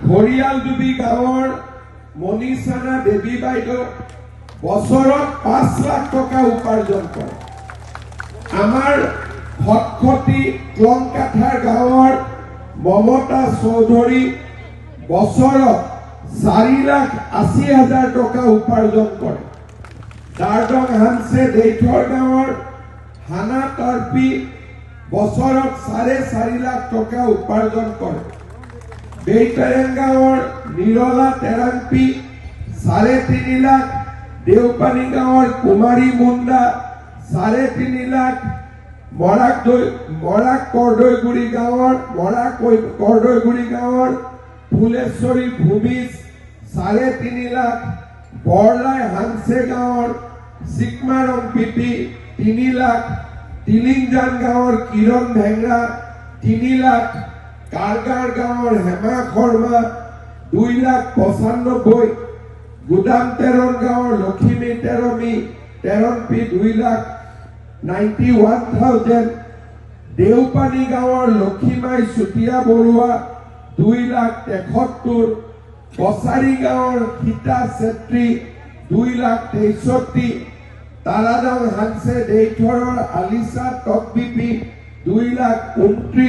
ঘৰিয়ালডুবি গাঁৱৰ মনীষানা দেৱী বাইদেউ বছৰত 5 লাখ টকা উপাৰ্জন কৰে। আমাৰ খটখটি ক্লংকাঠাৰ গাঁৱৰ মমতা চৌধুৰী বছৰত 4,80,000 টকা উপাৰ্জন কৰে। দাৰদং হানছে দেইথৰ গাঁৱৰ হানা তৰ্পি বছৰত 4.5 লাখ টকা উপাৰ্জন কৰে। বেইটাৰেং গাঁৱৰ নিৰলা তেৰাংপি 3.5 লাখ, দেওপানী গাঁৱৰ কুমাৰী মুণ্ডা 3.5 লাখ, মৰাক কৰদৈগুৰি গাঁৱৰ ফুলেশ্বৰী ভূমিজ 3.5 লাখ, বৰলাই হানছে গাঁৱৰ চিকমাৰং পিপি 3 লাখ, তিলিংজান গাঁৱৰ কিৰণ ভেংৰা 3 লাখ, কাৰগাৰ গাঁৱৰ হেমা শৰ্মা 2,95,000, গুদাম তেৰণ গাঁৱৰ লখিমী তেৰণপি 2,91,000, দেওপানী গাঁৱৰ লক্ষীমাই চুতীয়া বৰুৱা 2,73,000, কছাৰী গাঁৱৰ সীতা চেত্ৰী 2,63,000, তাৰাদং হানছে দেইথৰৰ আলিছা টকবিপি 2,29,000।